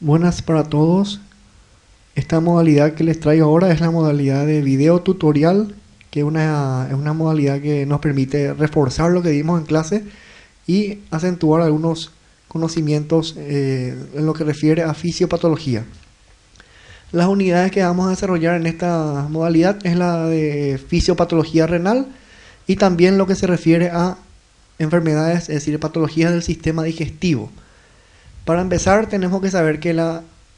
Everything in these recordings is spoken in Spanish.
Buenas para todos. Esta modalidad que les traigo ahora es la modalidad de video tutorial, que es una modalidad que nos permite reforzar lo que vimos en clase y acentuar algunos conocimientos en lo que refiere a fisiopatología. Las unidades que vamos a desarrollar en esta modalidad es la de fisiopatología renal y también lo que se refiere a enfermedades, es decir, patologías del sistema digestivo. Para empezar, tenemos que saber que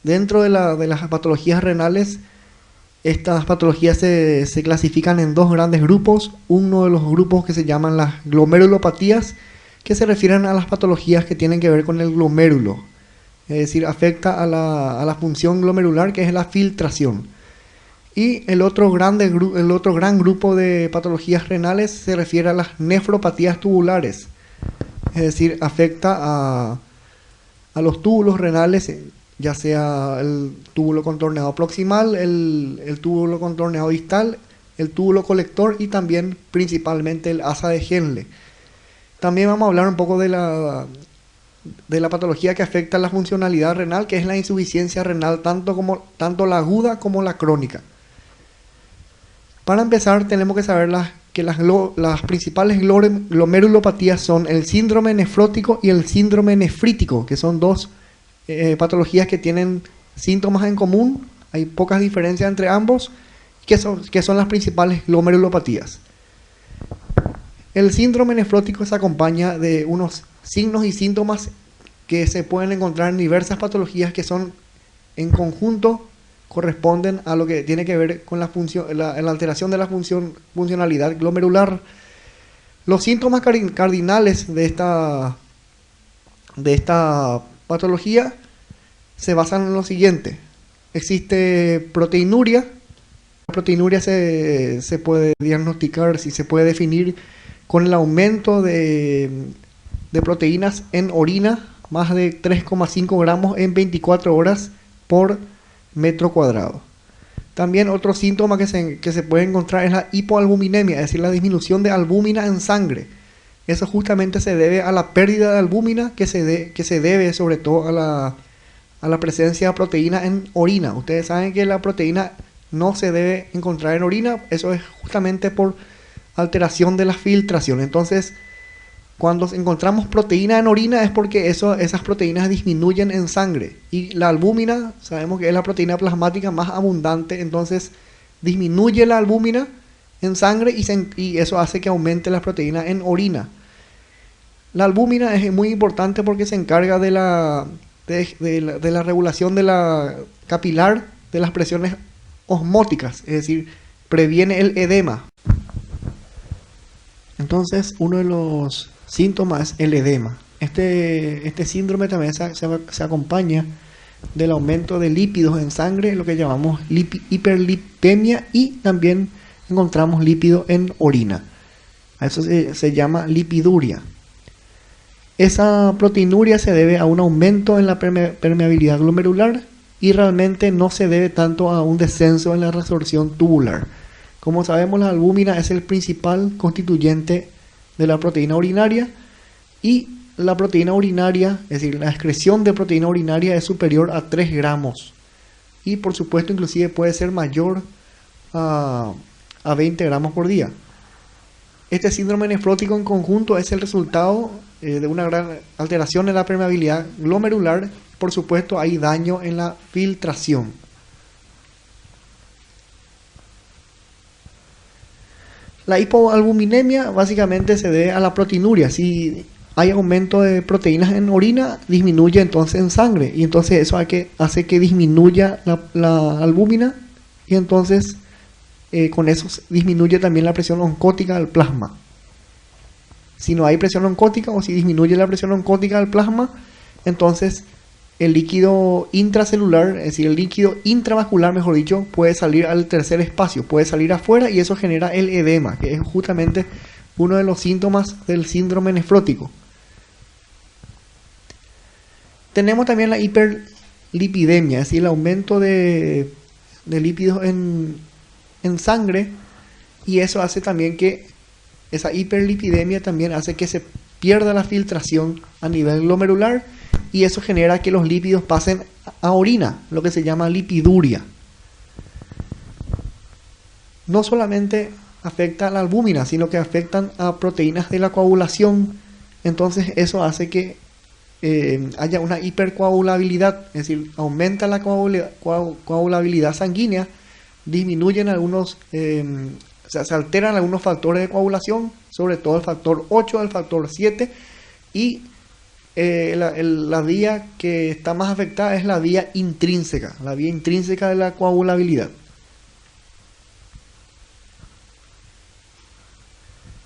dentro de las patologías renales, estas patologías se clasifican en dos grandes grupos. Uno de los grupos que se llaman las glomerulopatías, que se refieren a las patologías que tienen que ver con el glomérulo. Es decir, afecta a la función glomerular, que es la filtración. Y el otro gran grupo de patologías renales se refiere a las nefropatías tubulares. Es decir, afecta a los túbulos renales, ya sea el túbulo contorneado proximal, el túbulo contorneado distal, el túbulo colector y también principalmente el asa de Henle. También vamos a hablar un poco de la patología que afecta a la funcionalidad renal, que es la insuficiencia renal, tanto la aguda como la crónica. Para empezar, tenemos que saber que las principales glomerulopatías son el síndrome nefrótico y el síndrome nefrítico, que son dos patologías que tienen síntomas en común. Hay pocas diferencias entre ambos, que son las principales glomerulopatías. El síndrome nefrótico se acompaña de unos signos y síntomas que se pueden encontrar en diversas patologías que son en conjunto corresponden a lo que tiene que ver con la alteración de la funcionalidad glomerular. Los síntomas cardinales de esta patología se basan en lo siguiente. Existe proteinuria. La proteinuria se puede diagnosticar, si se puede definir con el aumento de proteínas en orina, más de 3,5 gramos en 24 horas por metro cuadrado. También otro síntoma que se puede encontrar es la hipoalbuminemia, es decir, la disminución de albúmina en sangre. Eso justamente se debe a la pérdida de albúmina que se debe sobre todo a la presencia de proteína en orina. Ustedes saben que la proteína no se debe encontrar en orina, eso es justamente por alteración de la filtración. Entonces, cuando encontramos proteína en orina es porque esas proteínas disminuyen en sangre. Y la albúmina, sabemos que es la proteína plasmática más abundante, entonces disminuye la albúmina en sangre y eso hace que aumente la proteína en orina. La albúmina es muy importante porque se encarga de la regulación de la capilar de las presiones osmóticas, es decir, previene el edema. Entonces, uno de los síntomas es el edema. Este síndrome también se acompaña del aumento de lípidos en sangre, lo que llamamos hiperlipemia, y también encontramos lípido en orina. A eso se llama lipiduria. Esa proteinuria se debe a un aumento en la permeabilidad glomerular y realmente no se debe tanto a un descenso en la resorción tubular. Como sabemos, la albúmina es el principal constituyente de la proteína urinaria y la proteína urinaria, es decir, la excreción de proteína urinaria es superior a 3 gramos y por supuesto inclusive puede ser mayor a 20 gramos por día. Este síndrome nefrótico en conjunto es el resultado de una gran alteración en la permeabilidad glomerular. Por supuesto, hay daño en la filtración. La hipoalbuminemia básicamente se debe a la proteinuria. Si hay aumento de proteínas en orina, disminuye entonces en sangre. Y entonces eso hace que disminuya la albúmina. Y entonces con eso disminuye también la presión oncótica del plasma. Si no hay presión oncótica o si disminuye la presión oncótica del plasma, entonces el líquido intracelular, es decir, el líquido intravascular, mejor dicho, puede salir al tercer espacio, puede salir afuera y eso genera el edema, que es justamente uno de los síntomas del síndrome nefrótico. Tenemos también la hiperlipidemia, es decir, el aumento de lípidos en sangre, y eso hace también que esa hiperlipidemia también hace que se pierda la filtración a nivel glomerular y eso genera que los lípidos pasen a orina, lo que se llama lipiduria. No solamente afecta a la albúmina, sino que afectan a proteínas de la coagulación. Entonces eso hace que haya una hipercoagulabilidad, es decir, aumenta la coagulabilidad sanguínea, disminuyen algunos, se alteran algunos factores de coagulación, sobre todo el factor 8, el factor 7, y la vía que está más afectada es la vía intrínseca de la coagulabilidad.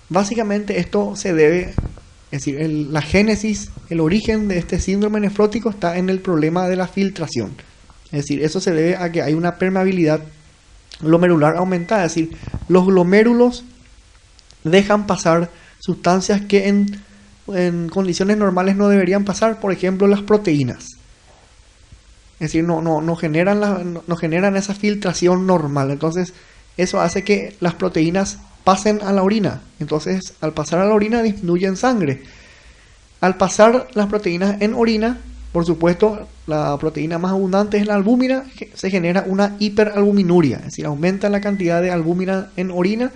Básicamente esto se debe, es decir, la génesis, el origen de este síndrome nefrótico está en el problema de la filtración. Es decir, eso se debe a que hay una permeabilidad glomerular aumentada, es decir, los glomérulos dejan pasar sustancias que en condiciones normales no deberían pasar, por ejemplo las proteínas. Es decir, no generan esa filtración normal. Entonces eso hace que las proteínas pasen a la orina. Entonces al pasar a la orina disminuyen sangre. Al pasar las proteínas en orina, por supuesto la proteína más abundante es la albúmina, se genera una hiperalbuminuria, es decir, aumenta la cantidad de albúmina en orina,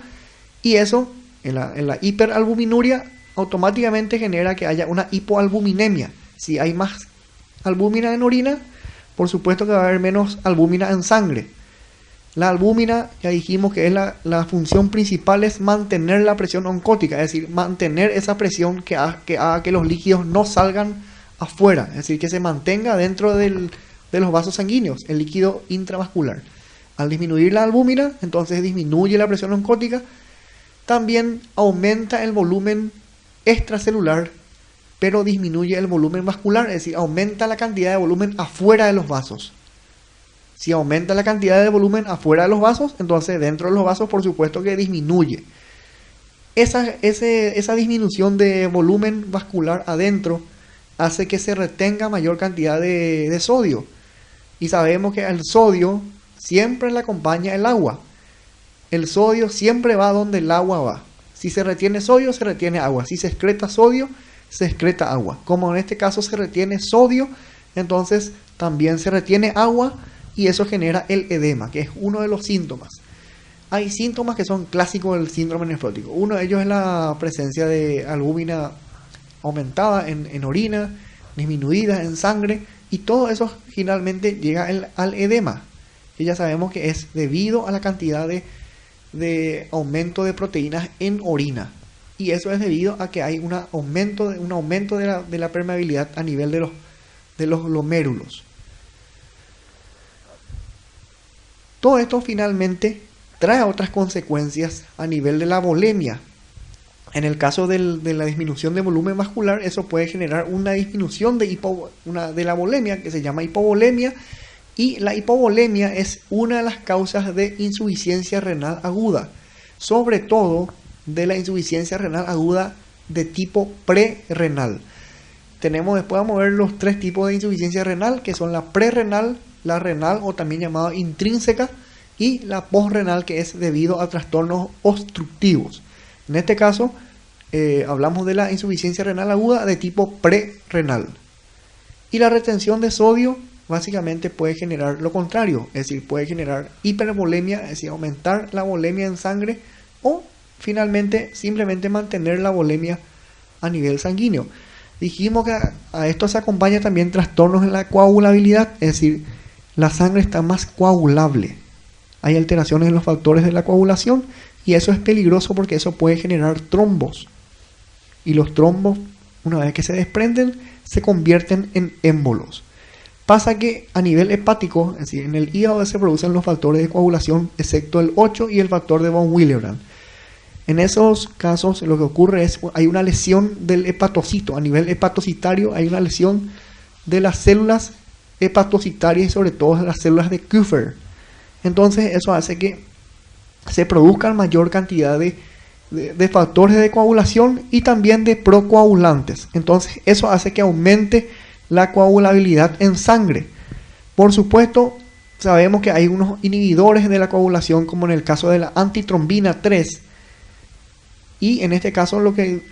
y eso en la hiperalbuminuria automáticamente genera que haya una hipoalbuminemia. Si hay más albúmina en orina, por supuesto que va a haber menos albúmina en sangre. La albúmina, ya dijimos que es la función principal es mantener la presión oncótica, es decir, mantener esa presión que haga que los líquidos no salgan afuera, es decir, que se mantenga dentro de los vasos sanguíneos, el líquido intravascular. Al disminuir la albúmina, entonces disminuye la presión oncótica, también aumenta el volumen extracelular, pero disminuye el volumen vascular, es decir, aumenta la cantidad de volumen afuera de los vasos. Si aumenta la cantidad de volumen afuera de los vasos, entonces dentro de los vasos por supuesto que disminuye. Esa disminución de volumen vascular adentro hace que se retenga mayor cantidad de sodio. Y sabemos que el sodio siempre le acompaña el agua. El sodio siempre va donde el agua va. Si se retiene sodio, se retiene agua. Si se excreta sodio, se excreta agua. Como en este caso se retiene sodio, entonces también se retiene agua, y eso genera el edema, que es uno de los síntomas. Hay síntomas que son clásicos del síndrome nefrótico. Uno de ellos es la presencia de albúmina aumentada en orina, disminuida en sangre, y todo eso finalmente llega al edema, que ya sabemos que es debido a la cantidad de aumento de proteínas en orina. Y eso es debido a que hay un aumento de la permeabilidad a nivel de los glomérulos. Todo esto finalmente trae otras consecuencias a nivel de la volemia. En el caso de la disminución de volumen vascular, eso puede generar una disminución de la volemia, que se llama hipovolemia, y la hipovolemia es una de las causas de insuficiencia renal aguda, sobre todo de la insuficiencia renal aguda de tipo prerrenal. Después vamos a ver los tres tipos de insuficiencia renal, que son la prerrenal, la renal o también llamada intrínseca, y la posrenal, que es debido a trastornos obstructivos. En este caso hablamos de la insuficiencia renal aguda de tipo prerrenal. Y la retención de sodio básicamente puede generar lo contrario, es decir, puede generar hipervolemia, es decir, aumentar la volemia en sangre, o finalmente simplemente mantener la volemia a nivel sanguíneo. Dijimos que a esto se acompaña también trastornos en la coagulabilidad, es decir, la sangre está más coagulable. Hay alteraciones en los factores de la coagulación, y eso es peligroso porque eso puede generar trombos. Y los trombos, una vez que se desprenden, se convierten en émbolos. Pasa que a nivel hepático, es decir, en el hígado se producen los factores de coagulación, excepto el 8 y el factor de von Willebrand. En esos casos lo que ocurre es hay una lesión del hepatocito. A nivel hepatocitario hay una lesión de las células hepatocitarias y sobre todo las células de Kupffer. Entonces eso hace que se produzcan mayor cantidad de factores de coagulación y también de procoagulantes. Entonces eso hace que aumente la coagulabilidad en sangre. Por supuesto, sabemos que hay unos inhibidores de la coagulación, como en el caso de la antitrombina 3. Y en este caso lo que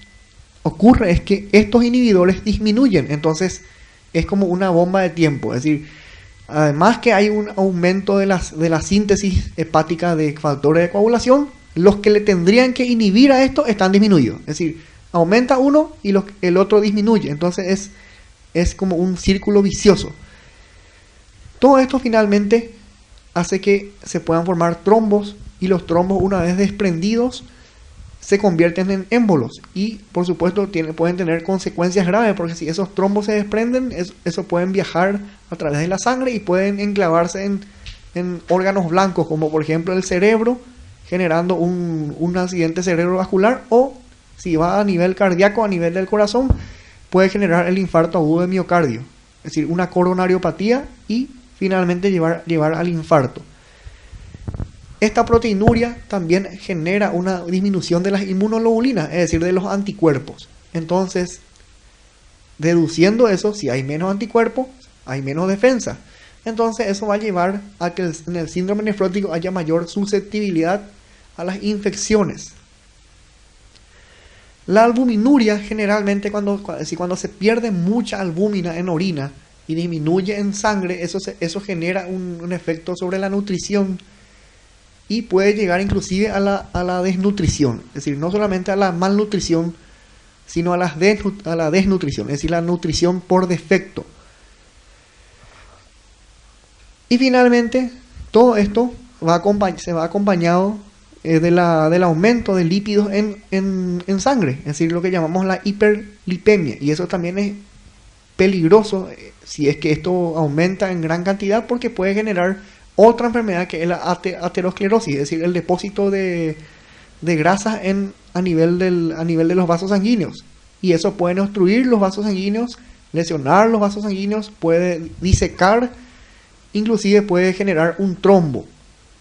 ocurre es que estos inhibidores disminuyen. Entonces es como una bomba de tiempo. Es decir, además que hay un aumento de la síntesis hepática de factores de coagulación, los que le tendrían que inhibir a esto están disminuidos. Es decir, aumenta uno y el otro disminuye. Entonces es como un círculo vicioso. Todo esto finalmente hace que se puedan formar trombos, y los trombos, una vez desprendidos, se convierten en émbolos y por supuesto pueden tener consecuencias graves, porque si esos trombos se desprenden, eso pueden viajar a través de la sangre y pueden enclavarse en órganos blancos, como por ejemplo el cerebro, generando un accidente cerebrovascular, o si va a nivel cardíaco, a nivel del corazón, puede generar el infarto agudo de miocardio, es decir, una coronariopatía, y finalmente llevar al infarto. Esta proteinuria también genera una disminución de las inmunoglobulinas, es decir, de los anticuerpos. Entonces, deduciendo eso, si hay menos anticuerpos, hay menos defensa. Entonces, eso va a llevar a que en el síndrome nefrótico haya mayor susceptibilidad a las infecciones. La albuminuria, generalmente, cuando se pierde mucha albúmina en orina y disminuye en sangre, eso genera un efecto sobre la nutrición, y puede llegar inclusive a la desnutrición. Es decir, no solamente a la malnutrición, sino a la desnutrición, es decir, la nutrición por defecto. Y finalmente, todo esto se va acompañado del aumento de lípidos en sangre, es decir, lo que llamamos la hiperlipemia. Y eso también es peligroso si es que esto aumenta en gran cantidad, porque puede generar otra enfermedad, que es la aterosclerosis, es decir, el depósito de grasas a nivel de los vasos sanguíneos. Y eso puede obstruir los vasos sanguíneos, lesionar los vasos sanguíneos, puede disecar, inclusive puede generar un trombo.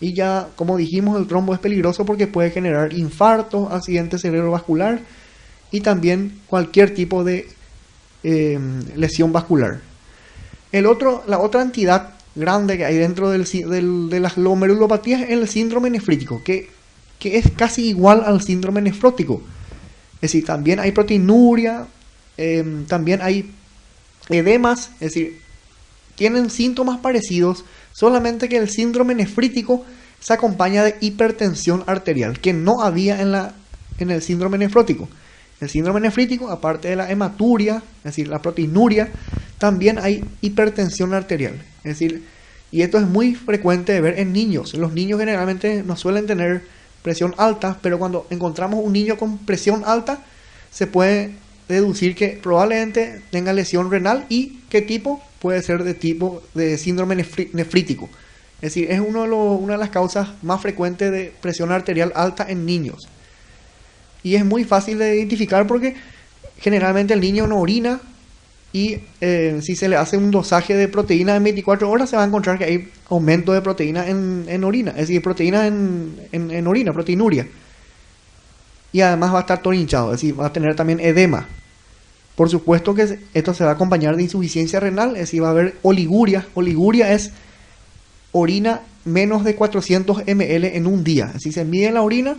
Y ya, como dijimos, el trombo es peligroso porque puede generar infarto, accidente cerebrovascular y también cualquier tipo de lesión vascular. La otra entidad grande que hay dentro de las glomerulopatías es el síndrome nefrítico, que es casi igual al síndrome nefrótico. Es decir, también hay proteinuria, también hay edemas, es decir, tienen síntomas parecidos, solamente que el síndrome nefrítico se acompaña de hipertensión arterial, que no había en el síndrome nefrótico. El síndrome nefrítico, aparte de la hematuria, es decir, la proteinuria, también hay hipertensión arterial. Es decir, y esto es muy frecuente de ver en niños. Los niños generalmente no suelen tener presión alta, pero cuando encontramos un niño con presión alta, se puede deducir que probablemente tenga lesión renal, y qué tipo puede ser de síndrome nefrítico. Es decir, es una de las causas más frecuentes de presión arterial alta en niños. Y es muy fácil de identificar porque generalmente el niño no orina, y si se le hace un dosaje de proteína en 24 horas, se va a encontrar que hay aumento de proteína en orina, es decir, proteína en orina, proteinuria. Y además va a estar todo hinchado, es decir, va a tener también edema. Por supuesto que esto se va a acompañar de insuficiencia renal, es decir, va a haber oliguria. Oliguria es orina menos de 400 ml en un día. Es decir, se mide la orina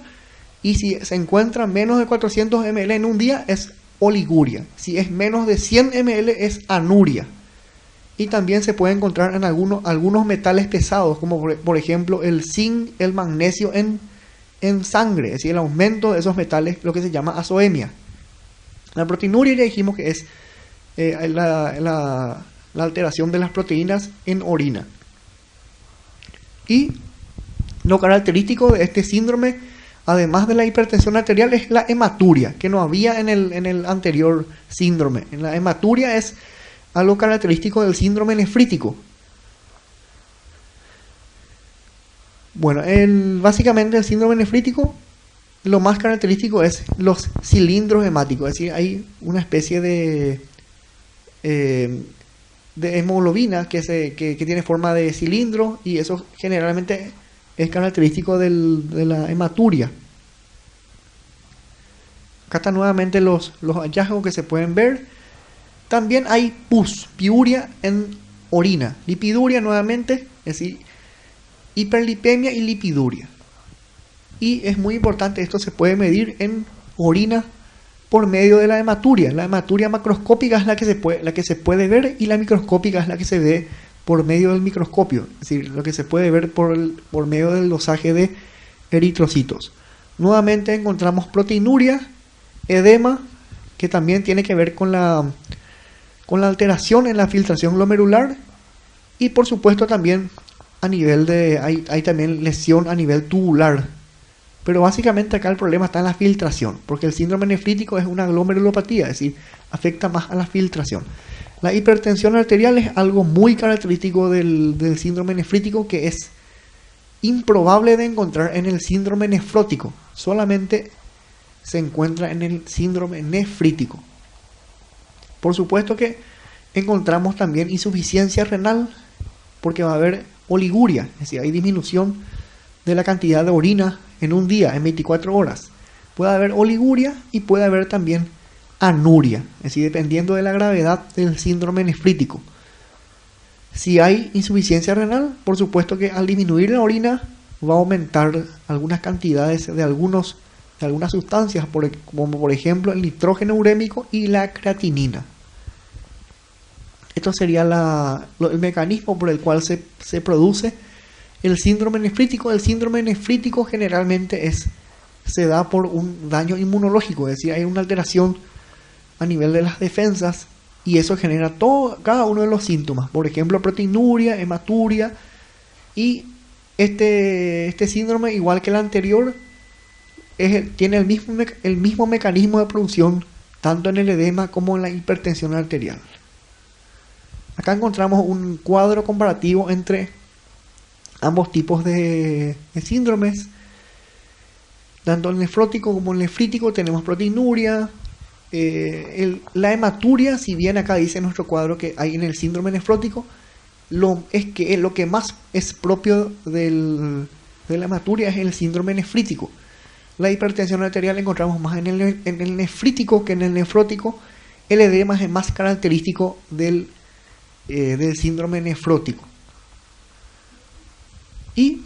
y si se encuentra menos de 400 ml en un día es oliguria. Si es menos de 100 ml es anuria. Y también se puede encontrar en algunos metales pesados, como por ejemplo el zinc, el magnesio en sangre. Es decir, el aumento de esos metales, lo que se llama azoemia. La proteinuria ya dijimos que es la alteración de las proteínas en orina. Y lo característico de este síndrome, además de la hipertensión arterial, es la hematuria, que no había en el anterior síndrome. La hematuria es algo característico del síndrome nefrítico. Bueno, básicamente el síndrome nefrítico, lo más característico es los cilindros hemáticos, es decir, hay una especie de hemoglobina que tiene forma de cilindro, y eso generalmente es característico de la hematuria. Acá están nuevamente los hallazgos que se pueden ver. También hay pus, piuria en orina, lipiduria nuevamente, es decir, hiperlipemia y lipiduria. Y es muy importante, esto se puede medir en orina por medio de la hematuria. La hematuria macroscópica es la que se puede ver, y la microscópica es la que se ve por medio del microscopio, es decir, lo que se puede ver por medio del dosaje de eritrocitos. Nuevamente encontramos proteinuria, edema, que también tiene que ver con la alteración en la filtración glomerular, y por supuesto también hay también lesión a nivel tubular. Pero básicamente acá el problema está en la filtración, porque el síndrome nefrítico es una glomerulopatía, es decir, afecta más a la filtración. La hipertensión arterial es algo muy característico del síndrome nefrítico, que es improbable de encontrar en el síndrome nefrótico, solamente se encuentra en el síndrome nefrítico. Por supuesto que encontramos también insuficiencia renal, porque va a haber oliguria, es decir, hay disminución de la cantidad de orina en un día, en 24 horas. Puede haber oliguria y puede haber también anuria, es decir, dependiendo de la gravedad del síndrome nefrítico. Si hay insuficiencia renal, por supuesto que al disminuir la orina va a aumentar algunas cantidades de algunas sustancias, como por ejemplo el nitrógeno urémico y la creatinina. Esto sería el mecanismo por el cual se produce el síndrome nefrítico. El síndrome nefrítico generalmente se da por un daño inmunológico, es decir, hay una alteración a nivel de las defensas, y eso genera cada uno de los síntomas, por ejemplo proteinuria, hematuria, y este síndrome, igual que el anterior, tiene el mismo mecanismo de producción tanto en el edema como en la hipertensión arterial. Acá encontramos un cuadro comparativo entre ambos tipos de síndromes. Tanto el nefrótico como el nefrítico tenemos proteinuria. La hematuria, si bien acá dice nuestro cuadro que hay en el síndrome nefrótico, lo que más es propio de la hematuria es el síndrome nefrítico. La hipertensión arterial la encontramos más en el nefrítico que en el nefrótico. El edema es más característico del síndrome nefrótico. Y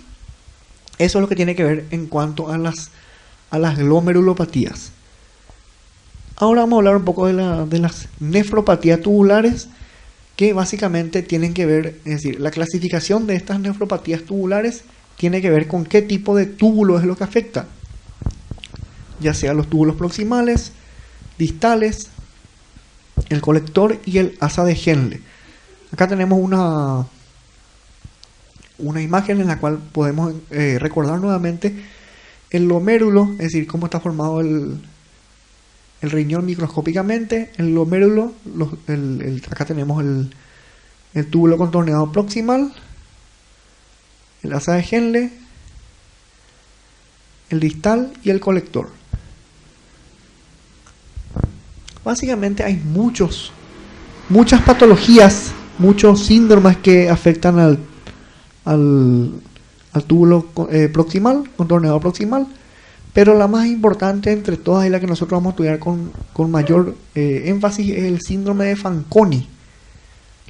eso es lo que tiene que ver en cuanto a las glomerulopatías. Ahora vamos a hablar un poco de las nefropatías tubulares, que básicamente tienen que ver, es decir, la clasificación de estas nefropatías tubulares tiene que ver con qué tipo de túbulo es lo que afecta, ya sea los túbulos proximales, distales, el colector y el asa de Henle. Acá tenemos una imagen en la cual podemos recordar nuevamente el glomérulo, es decir, cómo está formado el riñón microscópicamente. El glomérulo, acá tenemos el túbulo contorneado proximal, el asa de Henle, el distal y el colector. Básicamente hay muchas patologías, muchos síndromes que afectan al túbulo proximal, contorneado proximal, pero la más importante entre todas y la que nosotros vamos a estudiar con mayor énfasis es el síndrome de Fanconi.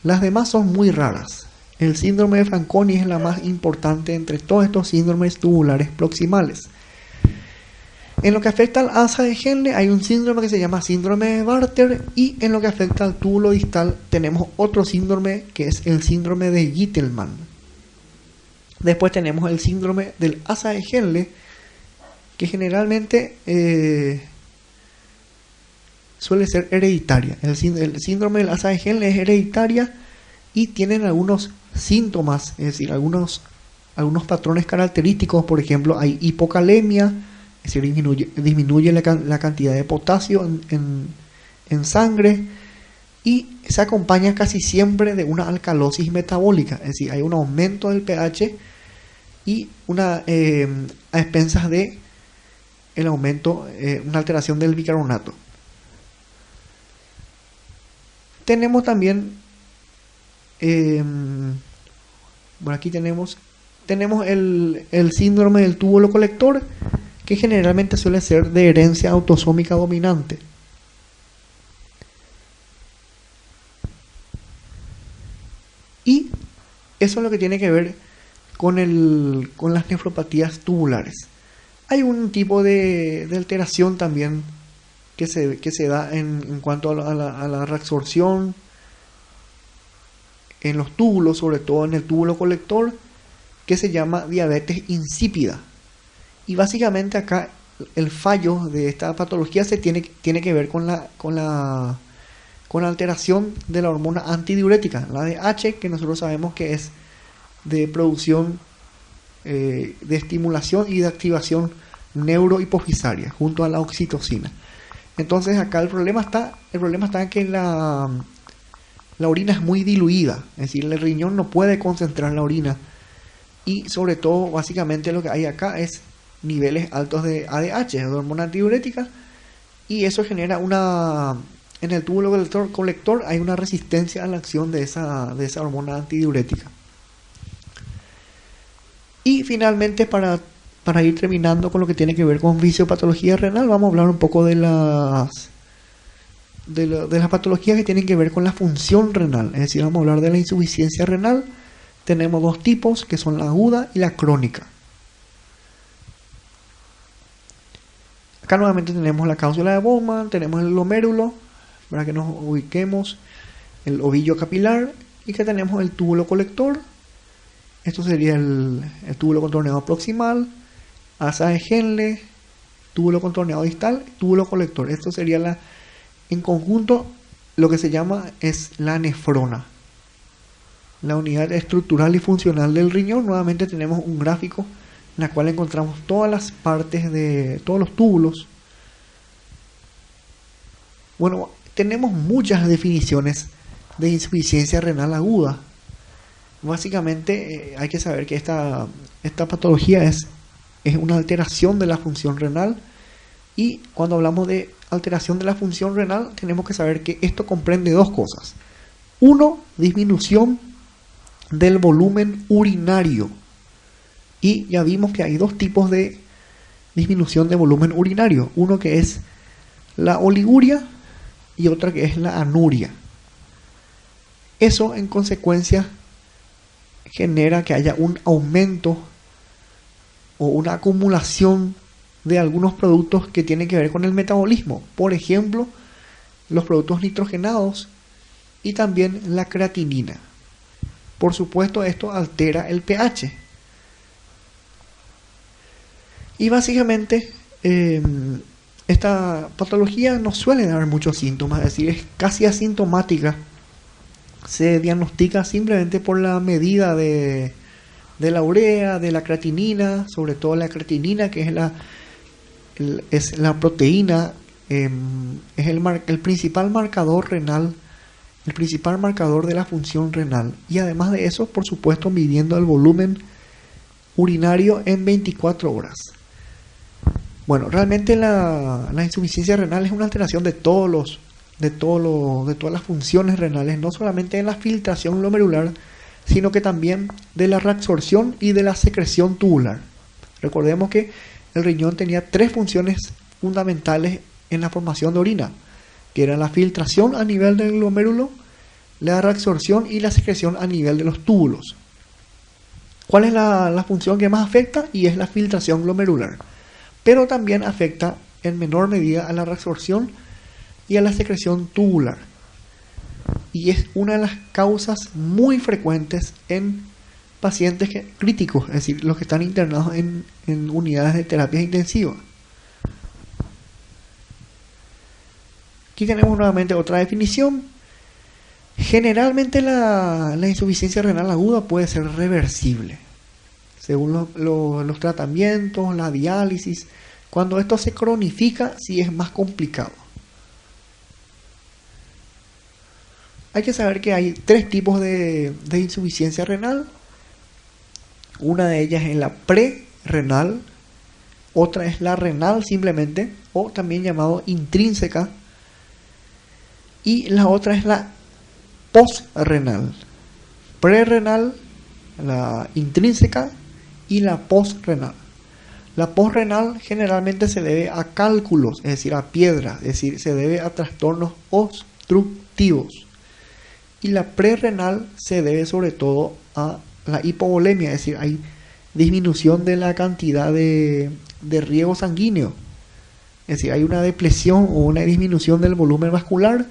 Las demás son muy raras. El síndrome de Fanconi es la más importante entre todos estos síndromes tubulares proximales. En lo que afecta al asa de Henle hay un síndrome que se llama síndrome de Bartter, y en lo que afecta al túbulo distal tenemos otro síndrome que es el síndrome de Gitelman. Después tenemos el síndrome del asa de Henle, que generalmente suele ser hereditaria. El síndrome del asa de Henle es hereditaria y tienen algunos síntomas, es decir, algunos patrones característicos. Por ejemplo, hay hipocalemia, es decir, disminuye la cantidad de potasio en sangre, y se acompaña casi siempre de una alcalosis metabólica, es decir, hay un aumento del pH y a expensas de el aumento, una alteración del bicarbonato. Tenemos también, bueno, aquí tenemos el síndrome del túbulo colector, que generalmente suele ser de herencia autosómica dominante. Y eso es lo que tiene que ver con las nefropatías tubulares. Hay un tipo de alteración también que se da en cuanto a la reabsorción en los túbulos, sobre todo en el túbulo colector, que se llama diabetes insípida. Y básicamente acá el fallo de esta patología tiene que ver con la alteración de la hormona antidiurética, la ADH, que nosotros sabemos que es de producción, de estimulación y de activación neurohipofisaria, junto a la oxitocina. Entonces acá el problema está en que la orina es muy diluida, es decir, el riñón no puede concentrar la orina, y sobre todo, básicamente lo que hay acá es niveles altos de ADH, de hormona antidiurética, y eso genera en el túbulo colector hay una resistencia a la acción de esa hormona antidiurética. Y finalmente, para ir terminando con lo que tiene que ver con fisiopatología renal, vamos a hablar un poco de las patologías que tienen que ver con la función renal. Es decir, vamos a hablar de la insuficiencia renal. Tenemos dos tipos, que son la aguda y la crónica. Acá nuevamente tenemos la cápsula de Bowman, tenemos el glomérulo, para que nos ubiquemos, el ovillo capilar, y que tenemos el túbulo colector. Esto sería el túbulo contorneado proximal, asa de Henle, túbulo contorneado distal, túbulo colector. Esto sería en conjunto lo que se llama es la nefrona, la unidad estructural y funcional del riñón. Nuevamente tenemos un gráfico en la cual encontramos todas las partes de todos los túbulos. Bueno, tenemos muchas definiciones de insuficiencia renal aguda. Básicamente hay que saber que esta patología es una alteración de la función renal, y cuando hablamos de alteración de la función renal tenemos que saber que esto comprende dos cosas. Uno, disminución del volumen urinario, y ya vimos que hay dos tipos de disminución de volumen urinario, uno que es la oliguria y otra que es la anuria. Eso en consecuencia genera que haya un aumento o una acumulación de algunos productos que tienen que ver con el metabolismo, por ejemplo los productos nitrogenados y también la creatinina. Por supuesto, esto altera el pH. Y básicamente esta patología no suele dar muchos síntomas, es decir, es casi asintomática. Se diagnostica simplemente por la medida de la urea, de la creatinina, sobre todo la creatinina, que es la proteína, es el principal marcador renal, el principal marcador de la función renal. Y además de eso, por supuesto, midiendo el volumen urinario en 24 horas. Bueno, realmente la insuficiencia renal es una alteración de todas las funciones renales, no solamente de la filtración glomerular, sino que también de la reabsorción y de la secreción tubular. Recordemos que el riñón tenía tres funciones fundamentales en la formación de orina, que era la filtración a nivel del glomérulo, la reabsorción y la secreción a nivel de los túbulos. ¿Cuál es la función que más afecta? Y es la filtración glomerular, pero también afecta en menor medida a la reabsorción y a la secreción tubular, y es una de las causas muy frecuentes en pacientes críticos, es decir, los que están internados en unidades de terapia intensiva. Aquí tenemos nuevamente otra definición. Generalmente la insuficiencia renal aguda puede ser reversible según los tratamientos, la diálisis. Cuando esto se cronifica, sí es más complicado. Hay que saber que hay tres tipos de insuficiencia renal. Una de ellas es la prerrenal, otra es la renal simplemente, o también llamado intrínseca, y la otra es la postrenal. Prerrenal, la intrínseca, y la postrenal. La postrenal generalmente se debe a cálculos, es decir, a piedras, es decir, se debe a trastornos obstructivos. Y la prerrenal se debe sobre todo a la hipovolemia, es decir, hay disminución de la cantidad de riego sanguíneo. Es decir, hay una depresión o una disminución del volumen vascular.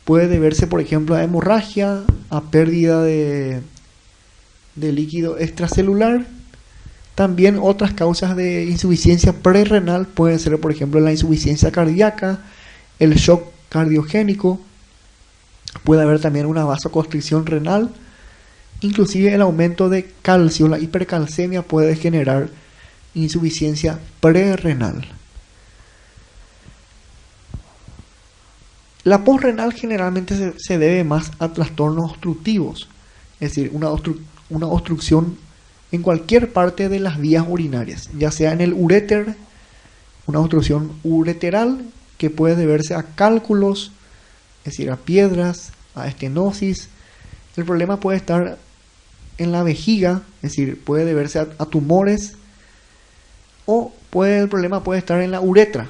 Puede deberse, por ejemplo, a hemorragia, a pérdida de líquido extracelular. También otras causas de insuficiencia prerrenal pueden ser, por ejemplo, la insuficiencia cardíaca, el shock cardiogénico. Puede haber también una vasoconstricción renal. Inclusive el aumento de calcio, la hipercalcemia, puede generar insuficiencia prerrenal. La posrenal generalmente se debe más a trastornos obstructivos, es decir, una obstrucción en cualquier parte de las vías urinarias, ya sea en el uréter, una obstrucción ureteral que puede deberse a cálculos, es decir, a piedras, a estenosis. El problema puede estar en la vejiga, es decir, puede deberse a tumores, o el problema puede estar en la uretra.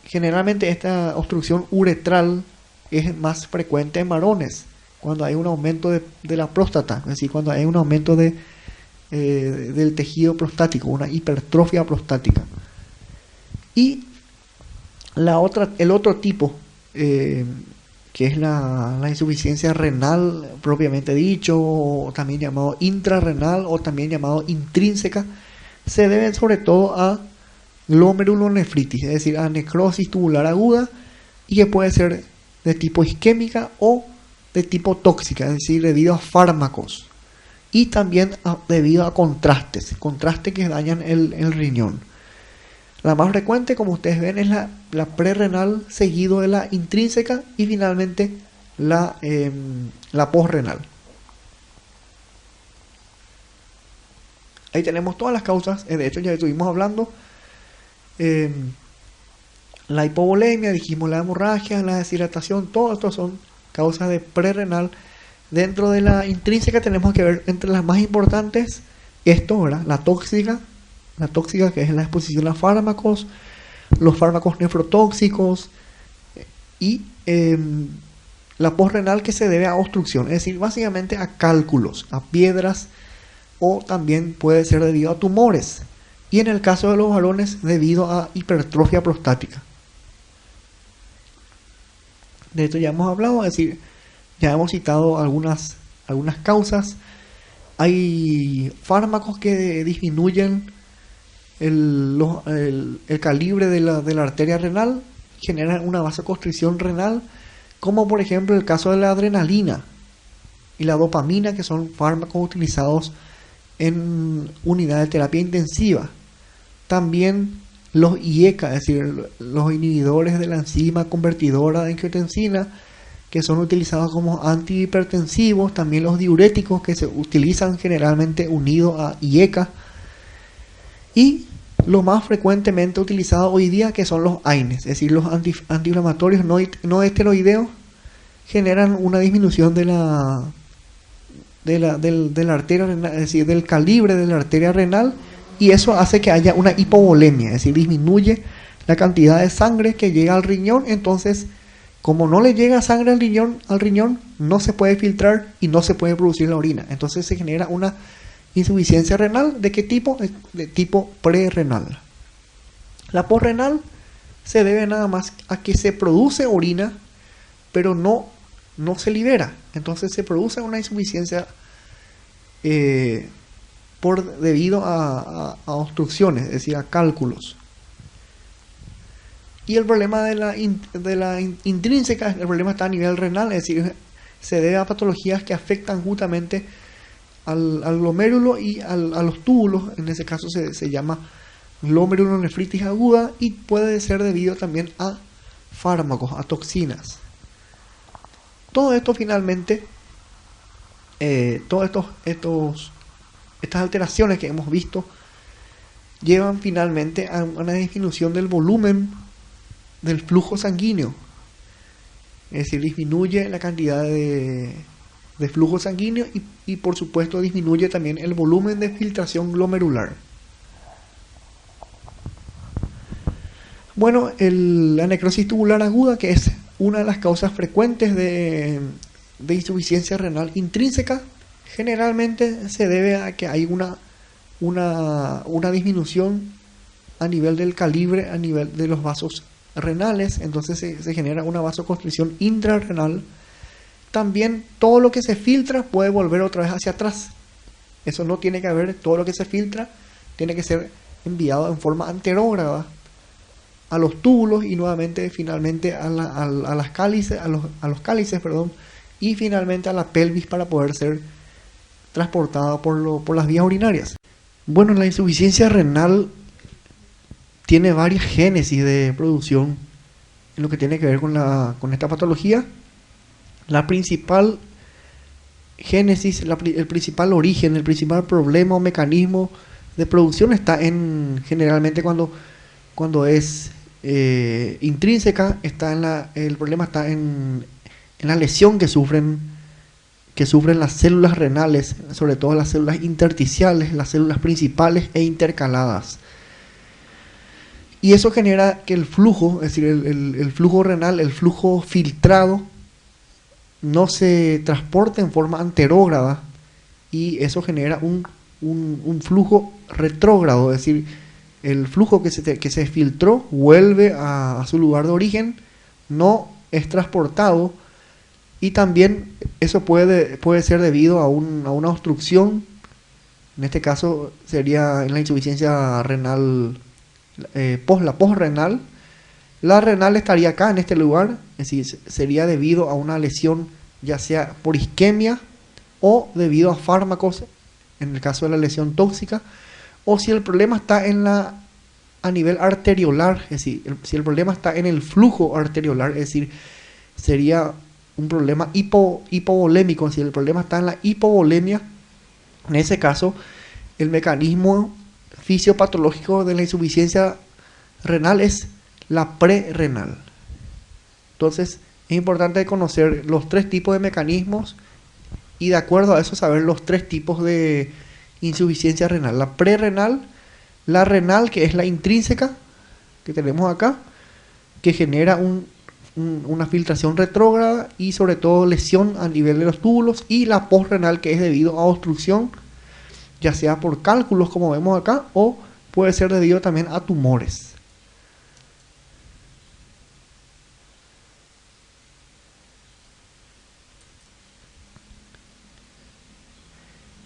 Generalmente esta obstrucción uretral es más frecuente en varones, cuando hay un aumento de la próstata, es decir, cuando hay un aumento del tejido prostático, una hipertrofia prostática. Y el otro tipo, que es la insuficiencia renal propiamente dicho, o también llamado intrarrenal o también llamado intrínseca, se deben sobre todo a glomerulonefritis, es decir, a necrosis tubular aguda, y que puede ser de tipo isquémica o de tipo tóxica, es decir, debido a fármacos, y también debido a contrastes que dañan el riñón. La más frecuente, como ustedes ven, es la prerrenal, seguido de la intrínseca y finalmente la posrenal. Ahí tenemos todas las causas, de hecho ya estuvimos hablando. La hipovolemia, dijimos la hemorragia, la deshidratación, todo esto son causas de prerrenal. Dentro de la intrínseca tenemos que ver entre las más importantes esto, ¿verdad? La tóxica que es la exposición a fármacos, los fármacos nefrotóxicos, y la posrenal, que se debe a obstrucción, es decir, básicamente a cálculos, a piedras, o también puede ser debido a tumores, y en el caso de los varones debido a hipertrofia prostática. De esto ya hemos hablado, es decir, ya hemos citado algunas causas. Hay fármacos que disminuyen el calibre de la arteria renal, generan una vasoconstricción renal, como por ejemplo el caso de la adrenalina y la dopamina, que son fármacos utilizados en unidad de terapia intensiva. También los IECA, es decir, los inhibidores de la enzima convertidora de angiotensina, que son utilizados como antihipertensivos. También los diuréticos, que se utilizan generalmente unidos a IECA. Y lo más frecuentemente utilizado hoy día, que son los AINES, es decir, los antiinflamatorios no esteroideos, generan una disminución de la arteria renal, es decir, del calibre de la arteria renal, y eso hace que haya una hipovolemia, es decir, disminuye la cantidad de sangre que llega al riñón. Entonces, como no le llega sangre al riñón, no se puede filtrar y no se puede producir la orina. Entonces se genera una insuficiencia renal. ¿De qué tipo? De tipo prerrenal. La posrenal se debe nada más a que se produce orina, pero no se libera. Entonces se produce una insuficiencia debido a obstrucciones, es decir, a cálculos. Y el problema de la intrínseca, el problema está a nivel renal, es decir, se debe a patologías que afectan justamente al glomérulo y a los túbulos. En ese caso se llama glomerulonefritis aguda, y puede ser debido también a fármacos, a toxinas. Todo esto finalmente, estas alteraciones que hemos visto llevan finalmente a una disminución del volumen del flujo sanguíneo, es decir, disminuye la cantidad de flujo sanguíneo, y por supuesto disminuye también el volumen de filtración glomerular. Bueno, la necrosis tubular aguda, que es una de las causas frecuentes de insuficiencia renal intrínseca, generalmente se debe a que hay una disminución a nivel del calibre, a nivel de los vasos renales, entonces se genera una vasoconstricción intrarrenal. También todo lo que se filtra puede volver otra vez hacia atrás. Eso no tiene que haber, todo lo que se filtra tiene que ser enviado en forma anterógrada a los túbulos y nuevamente finalmente a las cálices, a los cálices, perdón, y finalmente a la pelvis para poder ser transportada por las vías urinarias. Bueno, la insuficiencia renal tiene varias génesis de producción en lo que tiene que ver con esta patología. La principal génesis, el principal origen, el principal problema o mecanismo de producción está generalmente cuando es intrínseca, el problema está en la lesión que sufren las células renales, sobre todo las células intersticiales, las células principales e intercaladas. Y eso genera que el flujo, es decir, el flujo renal, el flujo filtrado, no se transporte en forma anterógrada, y eso genera un flujo retrógrado, es decir, el flujo que se filtró vuelve a su lugar de origen, no es transportado, y también eso puede ser debido a una obstrucción. En este caso sería en la insuficiencia renal, la posrenal. La renal estaría acá en este lugar, es decir, sería debido a una lesión ya sea por isquemia o debido a fármacos, en el caso de la lesión tóxica, o si el problema está a nivel arteriolar, es decir, si el problema está en el flujo arteriolar, es decir, sería un problema hipovolémico. Si el problema está en la hipovolemia, en ese caso el mecanismo fisiopatológico de la insuficiencia renal es la prerrenal. Entonces es importante conocer los tres tipos de mecanismos y de acuerdo a eso saber los tres tipos de insuficiencia renal: la prerrenal, la renal, que es la intrínseca que tenemos acá, que genera una filtración retrógrada y sobre todo lesión a nivel de los túbulos, y la posrenal, que es debido a obstrucción, ya sea por cálculos como vemos acá, o puede ser debido también a tumores.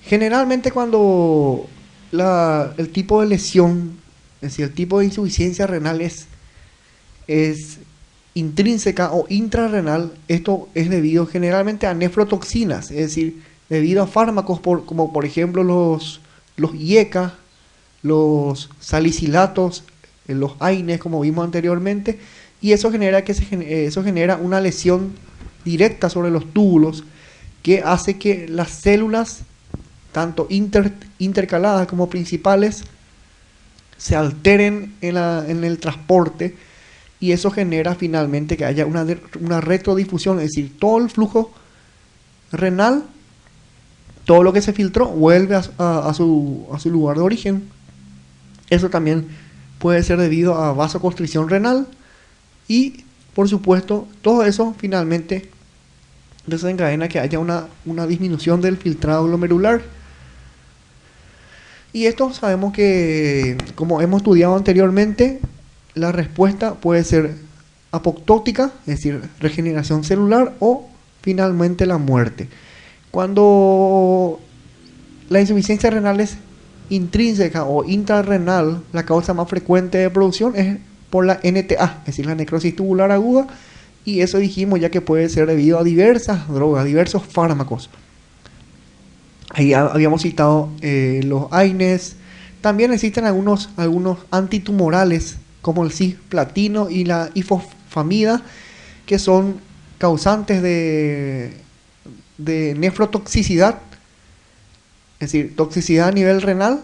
Generalmente cuando el tipo de lesión, es decir, el tipo de insuficiencia renal es intrínseca o intrarrenal, esto es debido generalmente a nefrotoxinas, es decir, debido a fármacos como por ejemplo los IECA, los salicilatos, los AINES, como vimos anteriormente, y eso genera una lesión directa sobre los túbulos que hace que las células, tanto intercaladas como principales, se alteren en el transporte, y eso genera finalmente que haya una retrodifusión, es decir, todo el flujo renal, todo lo que se filtró vuelve a su lugar de origen. Eso también puede ser debido a vasoconstricción renal, y por supuesto todo eso finalmente desencadena que haya una disminución del filtrado glomerular. Y esto sabemos que, como hemos estudiado anteriormente, la respuesta puede ser apoptótica, es decir, regeneración celular, o finalmente la muerte. Cuando la insuficiencia renal es intrínseca o intrarrenal, la causa más frecuente de producción es por la NTA, es decir, la necrosis tubular aguda, y eso dijimos ya que puede ser debido a diversas drogas, diversos fármacos. Ahí habíamos citado los AINES. También existen algunos antitumorales como el cisplatino y la ifosfamida, que son causantes de nefrotoxicidad, es decir, toxicidad a nivel renal.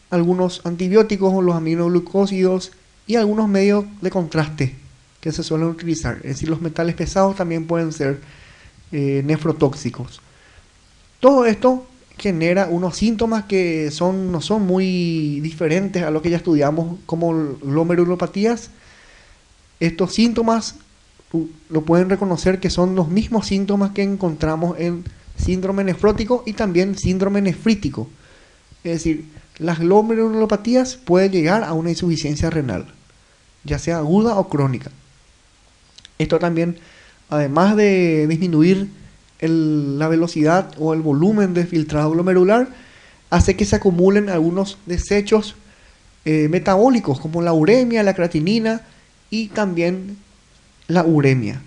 Algunos antibióticos, los aminoglucósidos y algunos medios de contraste que se suelen utilizar, es decir, los metales pesados también pueden ser nefrotóxicos. Todo esto genera unos síntomas que no son muy diferentes a lo que ya estudiamos como glomerulopatías. Estos síntomas lo pueden reconocer que son los mismos síntomas que encontramos en síndrome nefrótico y también síndrome nefrítico. Es decir, las glomerulopatías pueden llegar a una insuficiencia renal, ya sea aguda o crónica. Esto también, además de disminuir la velocidad o el volumen de filtrado glomerular, hace que se acumulen algunos desechos metabólicos como la uremia, la creatinina y también la uremia.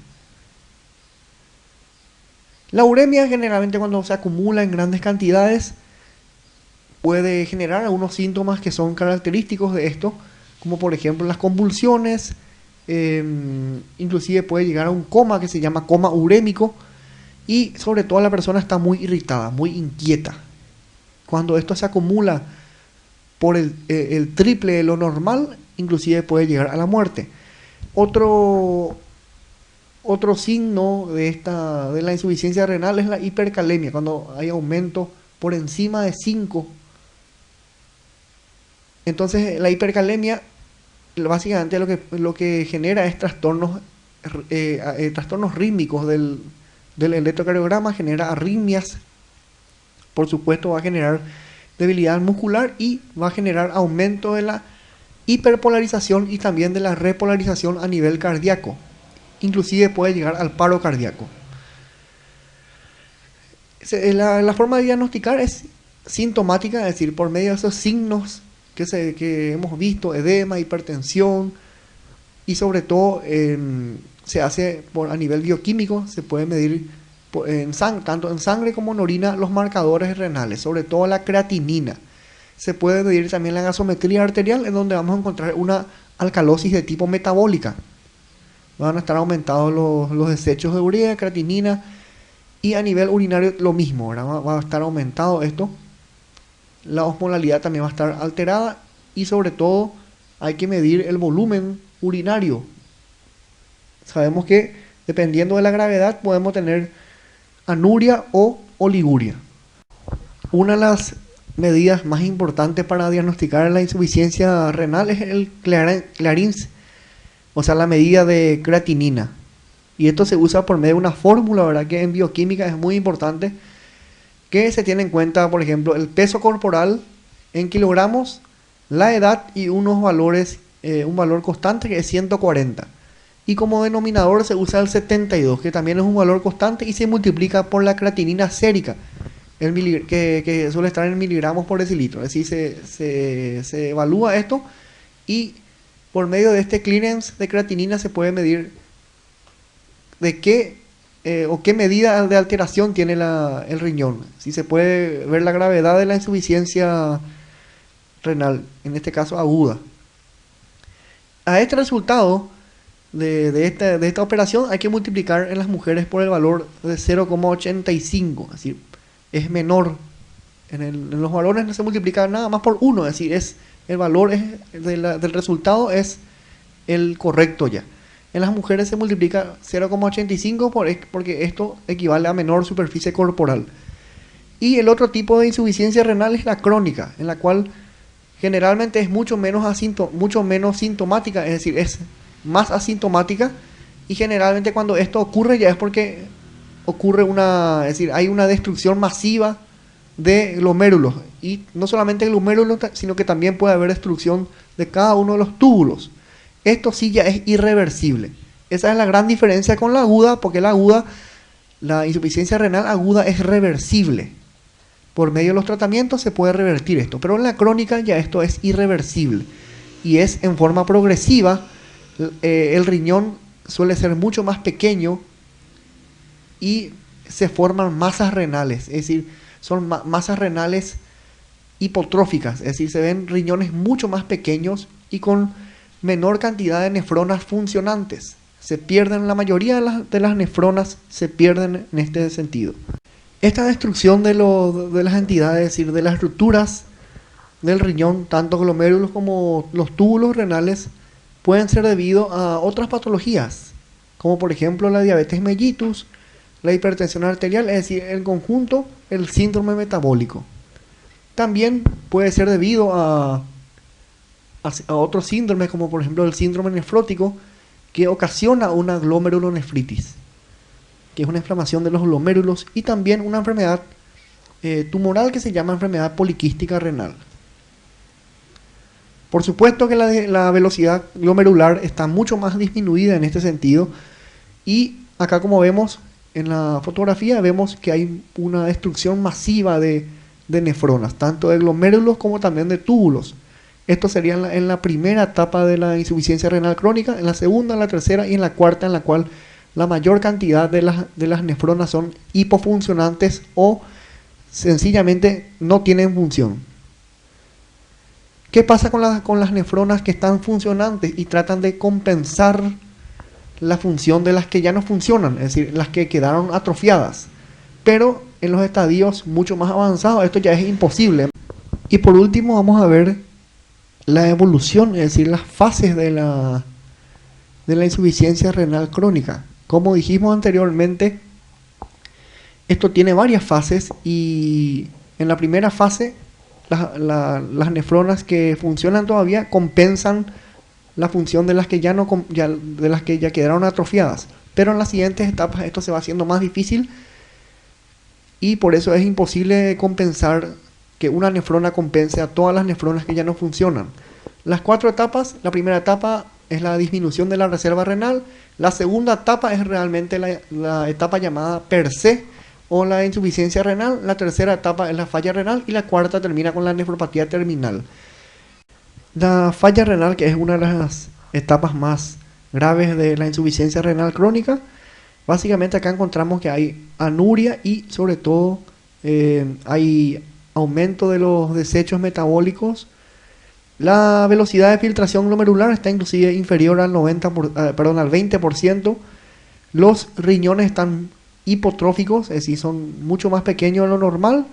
La uremia generalmente cuando se acumula en grandes cantidades puede generar algunos síntomas que son característicos de esto, como por ejemplo las convulsiones, inclusive puede llegar a un coma que se llama coma urémico, y sobre todo la persona está muy irritada, muy inquieta. Cuando esto se acumula por el triple de lo normal, inclusive puede llegar a la muerte. Otro signo de la insuficiencia renal es la hipercalemia, cuando hay aumento por encima de 5. Entonces la hipercalemia básicamente lo que genera es trastornos rítmicos del electrocardiograma, genera arritmias, por supuesto va a generar debilidad muscular y va a generar aumento de la hiperpolarización y también de la repolarización a nivel cardíaco. Inclusive puede llegar al paro cardíaco. La forma de diagnosticar es sintomática, es decir, por medio de esos signos que hemos visto, edema, hipertensión, y sobre todo se hace a nivel bioquímico, se puede medir tanto en sangre como en orina los marcadores renales, sobre todo la creatinina. Se puede medir también la gasometría arterial, en donde vamos a encontrar una alcalosis de tipo metabólica. Van a estar aumentados los desechos de urea, creatinina, y a nivel urinario lo mismo, ¿verdad? Va a estar aumentado esto. La osmolalidad también va a estar alterada y sobre todo hay que medir el volumen urinario. Sabemos que dependiendo de la gravedad podemos tener anuria o oliguria. Una de las medidas más importantes para diagnosticar la insuficiencia renal es el Clarins, o sea, la medida de creatinina. Y esto se usa por medio de una fórmula, ¿verdad? Que en bioquímica es muy importante, que se tiene en cuenta, por ejemplo, el peso corporal en kilogramos, la edad y unos valores, un valor constante que es 140. Y como denominador se usa el 72, que también es un valor constante y se multiplica por la creatinina sérica, que suele estar en miligramos por decilitro. Es decir, se evalúa esto y por medio de este clearance de creatinina se puede medir de qué qué medida de alteración tiene el riñón. Si se puede ver la gravedad de la insuficiencia renal, en este caso aguda. A este resultado de esta operación hay que multiplicar en las mujeres por el valor de 0,85, es decir, es menor. En los valores no se multiplica nada más por 1, es decir, el valor del resultado es el correcto ya. En las mujeres se multiplica 0,85 porque esto equivale a menor superficie corporal. Y el otro tipo de insuficiencia renal es la crónica, en la cual generalmente es mucho menos sintomática, es decir, es más asintomática, y generalmente cuando esto ocurre ya es porque ocurre hay una destrucción masiva de glomérulos, y no solamente glomérulos, sino que también puede haber destrucción de cada uno de los túbulos. Esto sí ya es irreversible. Esa es la gran diferencia con la aguda, porque la insuficiencia renal aguda es reversible. Por medio de los tratamientos se puede revertir esto, pero en la crónica ya esto es irreversible y es en forma progresiva. El riñón suele ser mucho más pequeño y se forman masas renales, es decir, son masas renales hipotróficas, es decir, se ven riñones mucho más pequeños y con menor cantidad de nefronas funcionantes. Se pierden, la mayoría de las nefronas se pierden en este sentido. Esta destrucción de las entidades, es decir, de las estructuras del riñón, tanto glomérulos como los túbulos renales, pueden ser debido a otras patologías, como por ejemplo la diabetes mellitus, la hipertensión arterial, es decir, en conjunto el síndrome metabólico. También puede ser debido a otros síndromes, como por ejemplo el síndrome nefrótico, que ocasiona una glomerulonefritis, que es una inflamación de los glomérulos, y también una enfermedad tumoral que se llama enfermedad poliquística renal. Por supuesto que la velocidad glomerular está mucho más disminuida en este sentido, y acá, como vemos en la fotografía, vemos que hay una destrucción masiva de nefronas, tanto de glomérulos como también de túbulos. Esto sería en la primera etapa de la insuficiencia renal crónica, en la segunda, en la tercera y en la cuarta, en la cual la mayor cantidad de las nefronas son hipofuncionantes o sencillamente no tienen función. ¿Qué pasa con las nefronas que están funcionantes y tratan de compensar la función de las que ya no funcionan, es decir, las que quedaron atrofiadas? Pero en los estadios mucho más avanzados esto ya es imposible. Y por último vamos a ver la evolución, es decir, las fases de la insuficiencia renal crónica. Como dijimos anteriormente, esto tiene varias fases, y en la primera fase las nefronas que funcionan todavía compensan la función de las que de las que ya quedaron atrofiadas. Pero en las siguientes etapas esto se va haciendo más difícil, y por eso es imposible compensar que una nefrona compense a todas las nefronas que ya no funcionan. Las 4 etapas: la primera etapa es la disminución de la reserva renal, la segunda etapa es realmente la etapa llamada per se o la insuficiencia renal, la tercera etapa es la falla renal, y la cuarta termina con la nefropatía terminal. La falla renal, que es una de las etapas más graves de la insuficiencia renal crónica, básicamente acá encontramos que hay anuria y sobre todo hay aumento de los desechos metabólicos. La velocidad de filtración glomerular está inclusive inferior al 20%. Los riñones están hipotróficos, es decir, son mucho más pequeños de lo normal.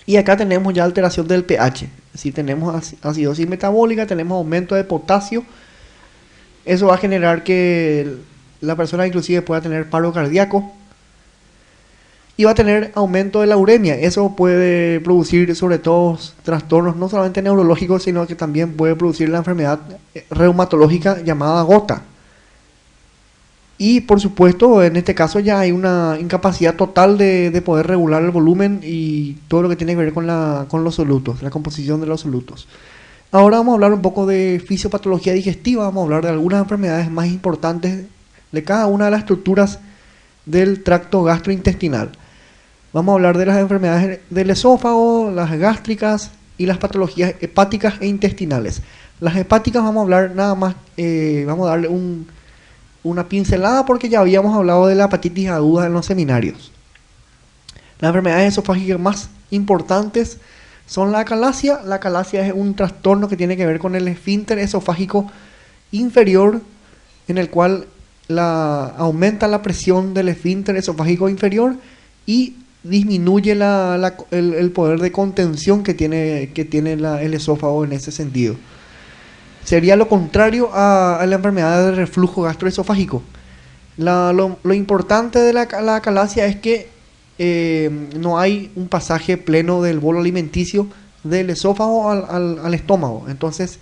Y acá tenemos ya alteración del pH, es decir, tenemos acidosis metabólica, tenemos aumento de potasio. Eso va a generar que la persona inclusive pueda tener paro cardíaco, y va a tener aumento de la uremia. Eso puede producir sobre todo trastornos no solamente neurológicos, sino que también puede producir la enfermedad reumatológica llamada gota. Y por supuesto, en este caso ya hay una incapacidad total de poder regular el volumen y todo lo que tiene que ver con los solutos, la composición de los solutos. Ahora vamos a hablar un poco de fisiopatología digestiva, vamos a hablar de algunas enfermedades más importantes de cada una de las estructuras del tracto gastrointestinal. Vamos a hablar de las enfermedades del esófago, las gástricas y las patologías hepáticas e intestinales. Las hepáticas vamos a hablar nada más, vamos a darle una pincelada porque ya habíamos hablado de la hepatitis aguda en los seminarios. Las enfermedades esofágicas más importantes son la acalasia. La acalasia es un trastorno que tiene que ver con el esfínter esofágico inferior, en el cual aumenta la presión del esfínter esofágico inferior y disminuye el poder de contención que tiene el esófago en ese sentido. Sería lo contrario a la enfermedad de reflujo gastroesofágico. Lo importante de la acalasia es que no hay un pasaje pleno del bolo alimenticio del esófago al estómago. Entonces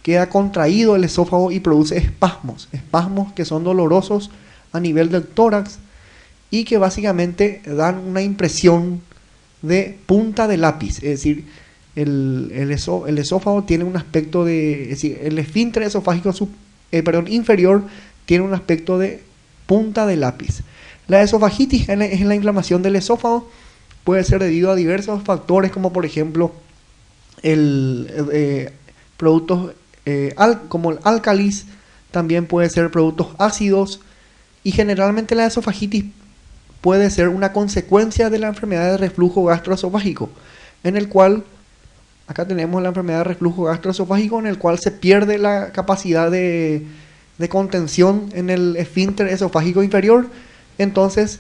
queda contraído el esófago y produce espasmos que son dolorosos a nivel del tórax y que básicamente dan una impresión de punta de lápiz. Es decir, el esófago tiene un aspecto es decir, el esfínter esofágico inferior tiene un aspecto de punta de lápiz. La esofagitis es la inflamación del esófago, puede ser debido a diversos factores, como por ejemplo productos como el álcalis, también puede ser productos ácidos, y generalmente la esofagitis puede ser una consecuencia de la enfermedad de reflujo gastroesofágico, en el cual acá tenemos la enfermedad de reflujo gastroesofágico, en el cual se pierde la capacidad de contención en el esfínter esofágico inferior. Entonces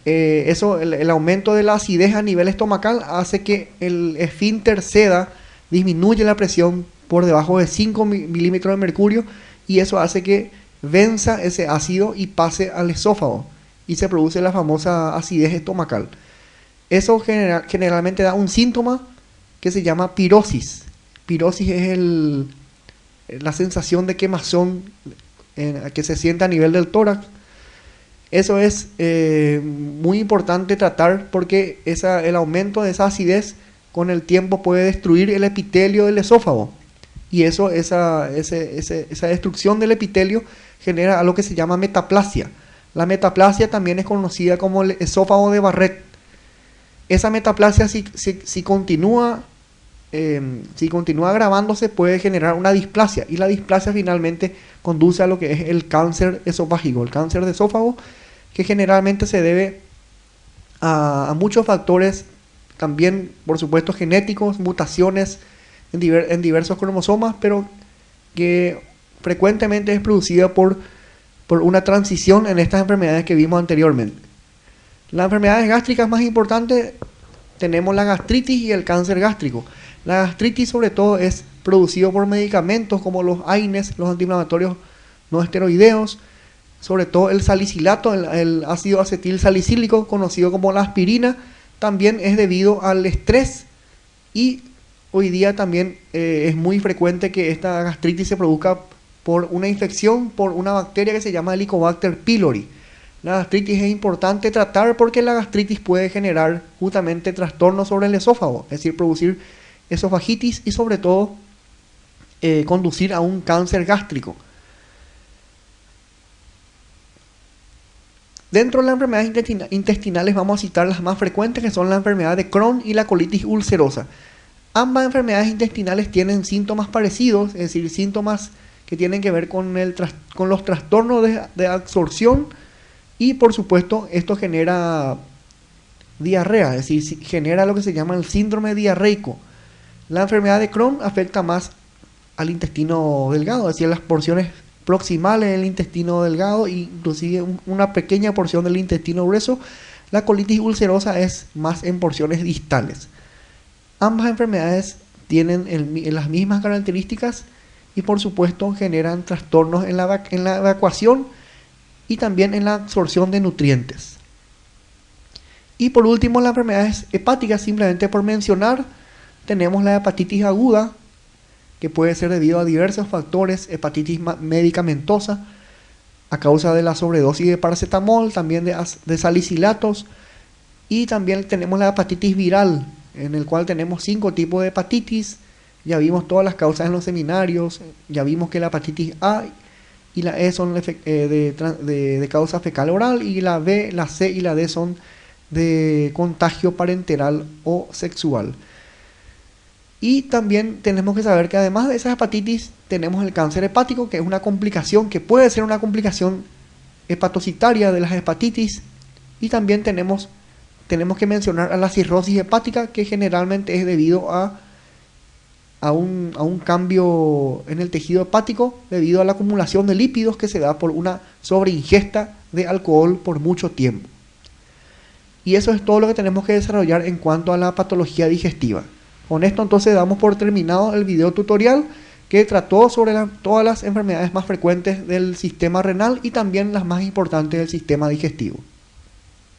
el aumento de la acidez a nivel estomacal hace que el esfínter ceda, disminuye la presión por debajo de 5 milímetros de mercurio, y eso hace que venza ese ácido y pase al esófago y se produce la famosa acidez estomacal. Eso generalmente da un síntoma que se llama pirosis. Pirosis es la sensación de quemazón que se siente a nivel del tórax. Eso es muy importante tratar, porque el aumento de esa acidez con el tiempo puede destruir el epitelio del esófago y esa destrucción del epitelio genera algo que se llama metaplasia. La metaplasia también es conocida como el esófago de Barrett. Esa metaplasia si continúa agravándose puede generar una displasia, y la displasia finalmente conduce a lo que es el cáncer esofágico, el cáncer de esófago, que generalmente se debe a muchos factores, también por supuesto genéticos, mutaciones en diversos cromosomas, pero que frecuentemente es producida por una transición en estas enfermedades que vimos anteriormente. Las enfermedades gástricas más importantes tenemos la gastritis y el cáncer gástrico. La gastritis sobre todo es producido por medicamentos como los AINES, los antiinflamatorios no esteroideos, sobre todo el salicilato, el ácido acetil salicílico, conocido como la aspirina, también es debido al estrés, y hoy día también es muy frecuente que esta gastritis se produzca por una infección por una bacteria que se llama Helicobacter pylori. La gastritis es importante tratar porque la gastritis puede generar justamente trastornos sobre el esófago, es decir, producir esofagitis y sobre todo conducir a un cáncer gástrico. Dentro de las enfermedades intestinales vamos a citar las más frecuentes, que son la enfermedad de Crohn y la colitis ulcerosa. Ambas enfermedades intestinales tienen síntomas parecidos, es decir, síntomas que tienen que ver con los trastornos de absorción, y por supuesto esto genera diarrea, es decir, genera lo que se llama el síndrome diarreico. La enfermedad de Crohn afecta más al intestino delgado, es decir, las porciones proximales del intestino delgado, inclusive una pequeña porción del intestino grueso. La colitis ulcerosa es más en porciones distales. Ambas enfermedades tienen las mismas características y por supuesto generan trastornos en la evacuación y también en la absorción de nutrientes. Y por último, las enfermedades hepáticas, simplemente por mencionar, tenemos la hepatitis aguda, que puede ser debido a diversos factores, hepatitis medicamentosa, a causa de la sobredosis de paracetamol, también de salicilatos, y también tenemos la hepatitis viral, en el cual tenemos 5 tipos de hepatitis. Ya vimos todas las causas en los seminarios, ya vimos que la hepatitis A y la E son de causa fecal oral, y la B, la C y la D son de contagio parenteral o sexual. Y también tenemos que saber que además de esas hepatitis tenemos el cáncer hepático, que es una complicación, que puede ser una complicación hepatocitaria de las hepatitis, y también tenemos que mencionar a la cirrosis hepática, que generalmente es debido a un cambio en el tejido hepático debido a la acumulación de lípidos que se da por una sobreingesta de alcohol por mucho tiempo. Y eso es todo lo que tenemos que desarrollar en cuanto a la patología digestiva. Con esto entonces damos por terminado el video tutorial que trató sobre todas las enfermedades más frecuentes del sistema renal y también las más importantes del sistema digestivo.